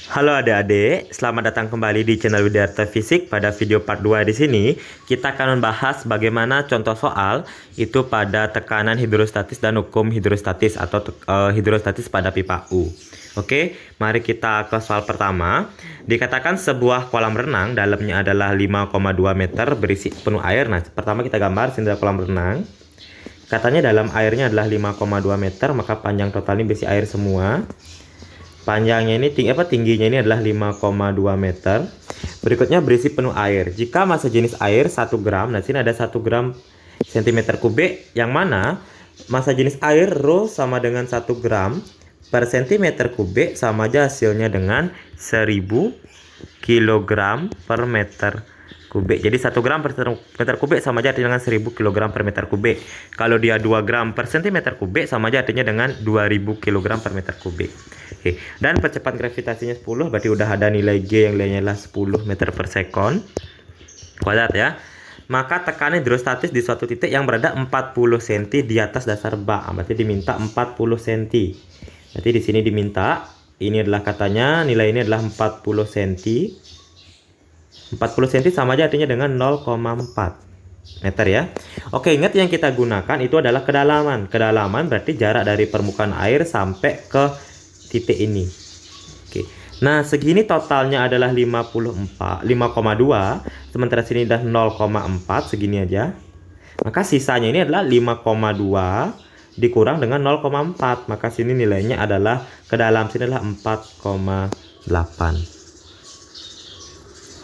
Halo adik-adik, selamat datang kembali di channel Widyarta Fisik. Pada video part 2 di sini, kita akan membahas bagaimana contoh soal itu pada tekanan hidrostatis dan hukum hidrostatis atau hidrostatis pada pipa U. Oke, mari kita ke soal pertama. Dikatakan sebuah kolam renang dalamnya adalah 5,2 meter berisi penuh air. Nah, pertama kita gambar sini ada kolam renang. Katanya dalam airnya adalah 5,2 meter, maka panjang totalnya berisi air semua. Panjangnya ini tingginya ini adalah 5,2 meter. Berikutnya berisi penuh air. Jika massa jenis air 1 gram, nah sini ada 1 gram cm kubik, yang mana massa jenis air Rho sama dengan 1 gram per cm kubik, sama aja hasilnya dengan 1000 kg per meter kubik. Jadi 1 gram per meter kubik sama aja artinya dengan 1000 kg per meter kubik. Kalau dia 2 gram per cm kubik sama aja artinya dengan 2000 kg per meter kubik. Oke. Dan percepatan gravitasinya 10, berarti udah ada nilai G yang nilainya adalah 10 meter per sekon kuadrat ya. Maka tekanan hidrostatis di suatu titik yang berada 40 cm di atas dasar bak. Berarti diminta 40 cm. Berarti di sini diminta, ini adalah katanya nilai ini adalah 40 cm. 40 cm sama aja artinya dengan 0,4 meter ya. Oke, ingat yang kita gunakan itu adalah kedalaman. Kedalaman berarti jarak dari permukaan air sampai ke titik ini. Oke. Nah, segini totalnya adalah 5,2, sementara sini udah 0,4, segini aja. Maka sisanya ini adalah 5,2 dikurang dengan 0,4, maka sini nilainya adalah ke dalam sini adalah 4,8.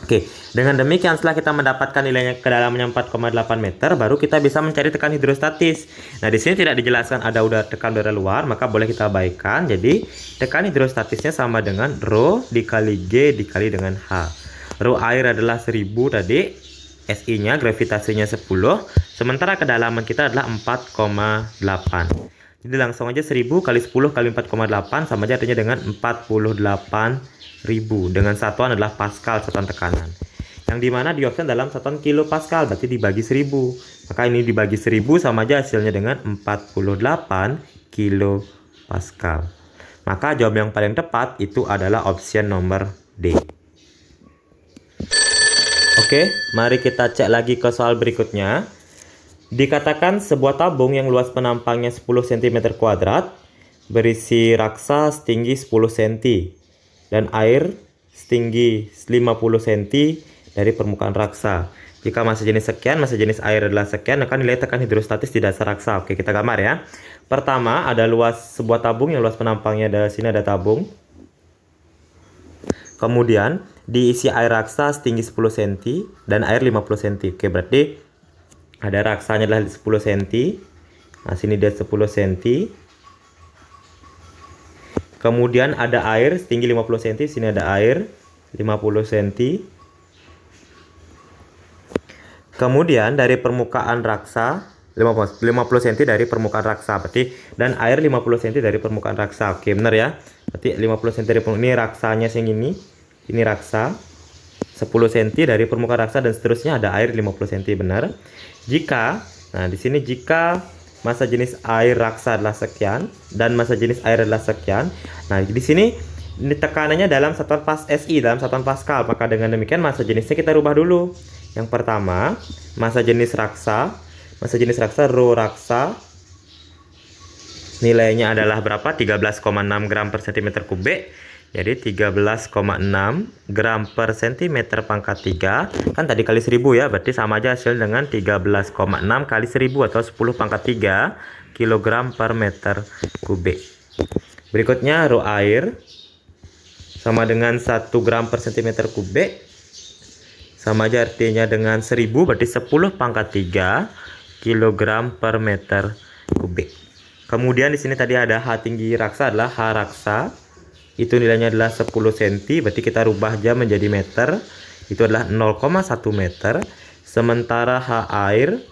Oke, dengan demikian setelah kita mendapatkan nilainya kedalamannya 4,8 meter, baru kita bisa mencari tekanan hidrostatis. Nah, di sini tidak dijelaskan ada udara tekan udara luar, maka boleh kita abaikan. Jadi, tekanan hidrostatisnya sama dengan Rho dikali G dikali dengan H. Rho air adalah 1000 tadi, SI-nya gravitasinya 10, sementara kedalaman kita adalah 4,8. Jadi langsung aja 1000 kali 10 kali 4,8 sama aja artinya dengan 48.000, dengan satuan adalah Pascal, satuan tekanan. Yang dimana diopsen dalam satuan kilo Pascal, berarti dibagi 1000. Maka ini dibagi 1000 sama aja hasilnya dengan 48 kilo Pascal. Maka jawab yang paling tepat itu adalah option nomor D. Oke, mari kita cek lagi ke soal berikutnya. Dikatakan sebuah tabung yang luas penampangnya 10 cm kuadrat berisi raksa setinggi 10 cm dan air setinggi 50 cm dari permukaan raksa. Jika massa jenis sekian, massa jenis air adalah sekian, maka nilai tekanan hidrostatis di dasar raksa. Oke, kita gambar ya. Pertama, ada luas sebuah tabung yang luas penampangnya dari sini ada tabung. Kemudian diisi air raksa setinggi 10 cm dan air 50 cm. Oke, berarti ada raksanya adalah 10 cm. Nah, sini dia 10 cm. Kemudian ada air setinggi 50 cm, sini ada air 50 cm. Kemudian dari permukaan raksa 50 cm dari permukaan raksa, berarti dan air 50 cm dari permukaan raksa. Oke, benar ya. Berarti 50 cm dari permukaan, ini raksanya yang ini raksa 10 cm dari permukaan raksa dan seterusnya ada air 50 cm, benar. Nah di sini jika massa jenis air raksa adalah sekian dan massa jenis air adalah sekian. Nah, di sini tekanannya dalam satuan SI, dalam satuan Pascal. Maka dengan demikian massa jenisnya kita rubah dulu. Yang pertama, massa jenis raksa Rho raksa nilainya adalah berapa? 13,6 gram per cm kubik. Jadi 13,6 gram per cm pangkat 3. Kan tadi kali 1000 ya, berarti sama aja hasil dengan 13,6 kali 1000 atau 10 pangkat 3 kg per meter kubik. Berikutnya Rho air sama dengan 1 gram per cm kubik. Sama aja artinya dengan 1000, berarti 10 pangkat 3 kg per meter kubik. Kemudian di sini tadi ada H tinggi raksa adalah H raksa. Itu nilainya adalah 10 cm, berarti kita rubah aja menjadi meter. Itu adalah 0,1 meter. Sementara H air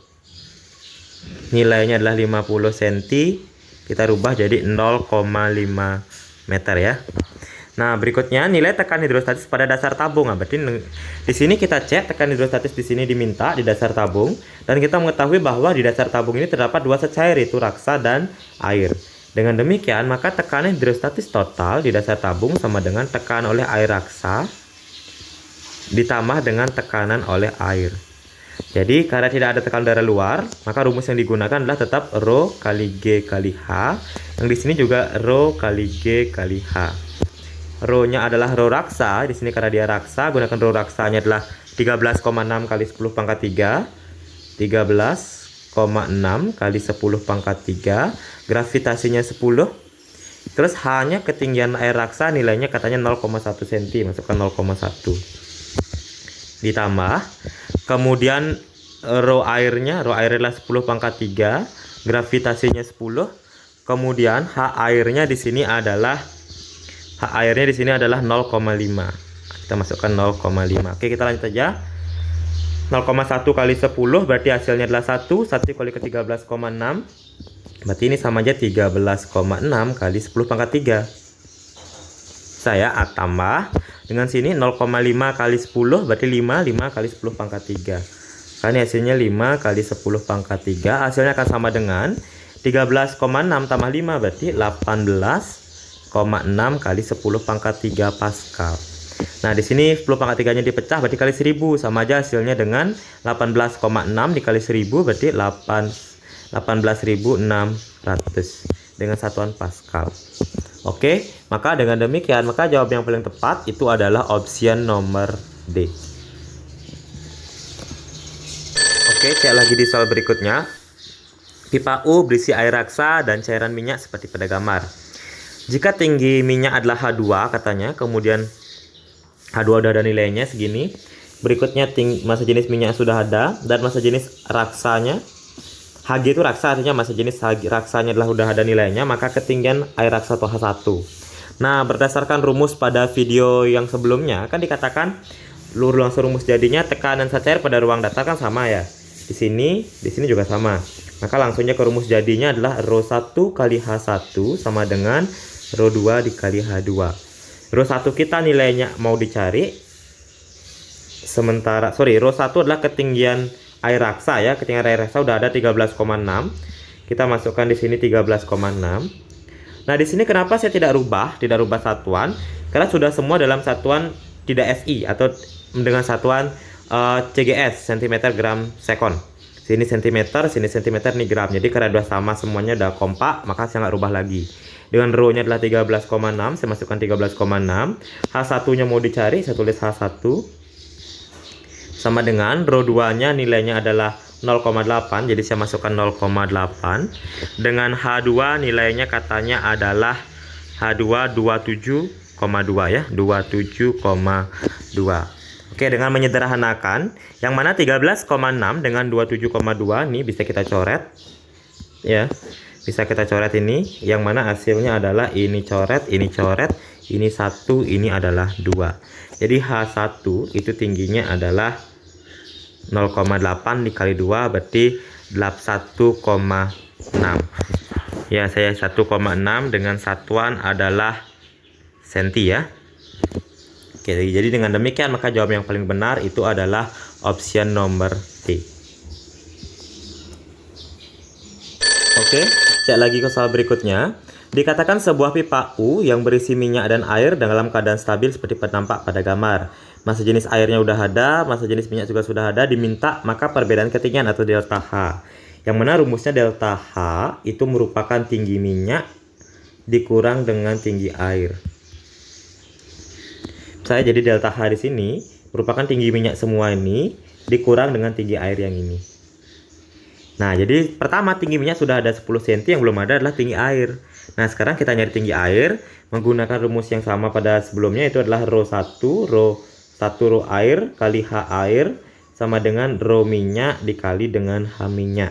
nilainya adalah 50 cm, kita rubah jadi 0,5 meter ya. Nah, berikutnya nilai tekanan hidrostatis pada dasar tabung. Nah, berarti di sini kita cek tekanan hidrostatis di sini diminta di dasar tabung, dan kita mengetahui bahwa di dasar tabung ini terdapat dua zat cair, yaitu raksa dan air. Dengan demikian, maka tekanan hidrostatis total di dasar tabung sama dengan tekanan oleh air raksa ditambah dengan tekanan oleh air. Jadi, karena tidak ada tekanan dari luar, maka rumus yang digunakan adalah tetap Rho kali G kali H. Yang di sini juga Rho kali G kali H. Rho-nya adalah Rho raksa. Di sini karena dia raksa, gunakan Rho raksanya adalah 13,6 kali 10 pangkat 3. 13,6 kali 10 pangkat 3. Gravitasinya 10. Terus H-nya ketinggian air raksa nilainya katanya 0,1 cm. Masukkan 0,1. Ditambah. Kemudian Rho airnya adalah 10 pangkat 3. Gravitasinya 10. Kemudian H airnya di sini adalah 0,5. Kita masukkan 0,5. Oke, kita lanjut aja. 0,1 kali 10 berarti hasilnya adalah 1 kali ke 13,6. Berarti ini sama aja 13,6 kali 10 pangkat 3. Saya tambah dengan sini 0,5 kali 10 berarti 5 kali 10 pangkat 3. Kan hasilnya 5 kali 10 pangkat 3. Hasilnya akan sama dengan 13,6 tambah 5 berarti 18,6 kali 10 pangkat 3 Pascal. Nah, di sini 10 pangkat 3-nya dipecah berarti kali 1000, sama aja hasilnya dengan 18,6 dikali 1000 berarti 18.600 dengan satuan Pascal. Oke, maka dengan demikian maka jawab yang paling tepat itu adalah option nomor D. Oke, cek lagi di soal berikutnya. Pipa U berisi air raksa dan cairan minyak seperti pada gambar. Jika tinggi minyak adalah H2 katanya, kemudian H2 udah ada nilainya segini. Berikutnya massa jenis minyak sudah ada dan massa jenis raksanya Hg itu raksa, artinya massa jenis raksanya adalah udah ada nilainya, maka ketinggian air raksa atau H1. Nah, berdasarkan rumus pada video yang sebelumnya kan dikatakan langsung rumus jadinya tekanan cair pada ruang datar kan sama ya. Di sini juga sama. Maka langsungnya ke rumus jadinya adalah Rho 1 kali H1 sama dengan Rho 2 dikali H2. Rho 1 kita nilainya mau dicari. Rho 1 adalah ketinggian air raksa ya, ketinggian air raksa udah ada 13,6. Kita masukkan di sini 13,6. Nah, di sini kenapa saya tidak rubah satuan? Karena sudah semua dalam satuan tidak SI atau dengan satuan CGS cm gram sekon. Sini cm, sini cm, ini gram. Jadi karena udah sama semuanya udah kompak, maka saya nggak rubah lagi. Dengan rho-nya adalah 13,6, saya masukkan 13,6. H1-nya mau dicari, saya tulis H1 sama dengan Rho 2-nya nilainya adalah 0,8, jadi saya masukkan 0,8. Dengan H2 nilainya katanya adalah H2 27,2 ya, 27,2. Oke, dengan menyederhanakan, yang mana 13,6 dengan 27,2 ini bisa kita coret ya. Bisa kita coret ini, yang mana hasilnya adalah ini coret, ini 1, ini adalah 2. Jadi H1 itu tingginya adalah 0,8 dikali 2 berarti 1,6. Ya, saya 1,6 dengan satuan adalah senti ya. Oke, jadi dengan demikian maka jawaban yang paling benar itu adalah option nomor D. Oke, cek lagi ke soal berikutnya. Dikatakan sebuah pipa U yang berisi minyak dan air dalam keadaan stabil seperti nampak pada gambar. Massa jenis airnya udah ada, massa jenis minyak juga sudah ada, diminta maka perbedaan ketinggian atau delta H. Yang mana rumusnya delta H itu merupakan tinggi minyak dikurang dengan tinggi air. Saya jadi delta H di sini merupakan tinggi minyak semua ini dikurang dengan tinggi air yang ini. Nah, jadi pertama tinggi minyak sudah ada 10 cm, yang belum ada adalah tinggi air. Nah, sekarang kita nyari tinggi air menggunakan rumus yang sama pada sebelumnya, itu adalah Rho 1 Rho air kali H air sama dengan Rho minyak dikali dengan H minyak.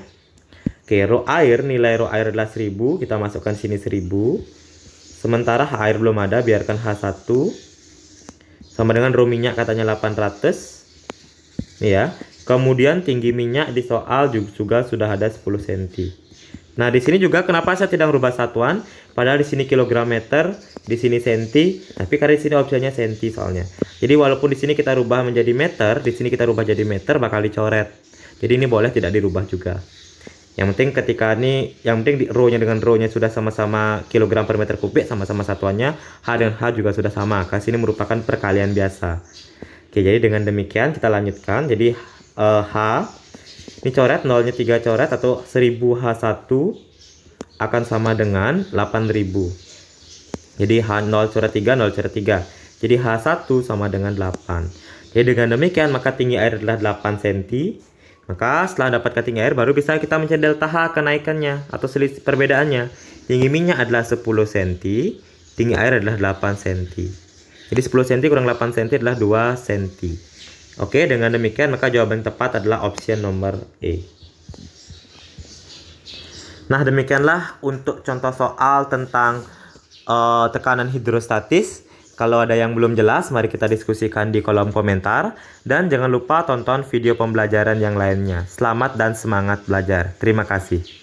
Oke, Rho air, nilai Rho air adalah 1000, kita masukkan sini 1000. Sementara H air belum ada, biarkan H1 sama dengan Rho minyak katanya 800 ya. Kemudian tinggi minyak di soal juga sudah ada 10 cm. Nah, di sini juga kenapa saya tidak merubah satuan? Padahal di sini kilogram meter, di sini senti, tapi karena di sini opsinya senti soalnya. Jadi walaupun di sini kita rubah menjadi meter, di sini kita rubah jadi meter bakal dicoret. Jadi ini boleh tidak dirubah juga. Yang penting ketika ini, yang penting di row-nya dengan row-nya sudah sama-sama kilogram per meter kubik, sama-sama satuannya, H dan H juga sudah sama, karena ini merupakan perkalian biasa. Oke, jadi dengan demikian kita lanjutkan. Jadi H, ini coret, nolnya 3 coret atau 1000 H1 akan sama dengan 8000. Jadi H0 coret 3, 0 coret 3. Jadi H1 sama dengan 8. Jadi dengan demikian maka tinggi air adalah 8 cm. Maka setelah dapat ketinggian air baru bisa kita mencari delta H kenaikannya atau selisih perbedaannya. Tinggi minyak adalah 10 cm, tinggi air adalah 8 cm. Jadi 10 cm kurang 8 cm adalah 2 cm. Oke, dengan demikian maka jawaban yang tepat adalah opsi nomor E. Nah, demikianlah untuk contoh soal tentang tekanan hidrostatis. Kalau ada yang belum jelas, mari kita diskusikan di kolom komentar. Dan jangan lupa tonton video pembelajaran yang lainnya. Selamat dan semangat belajar. Terima kasih.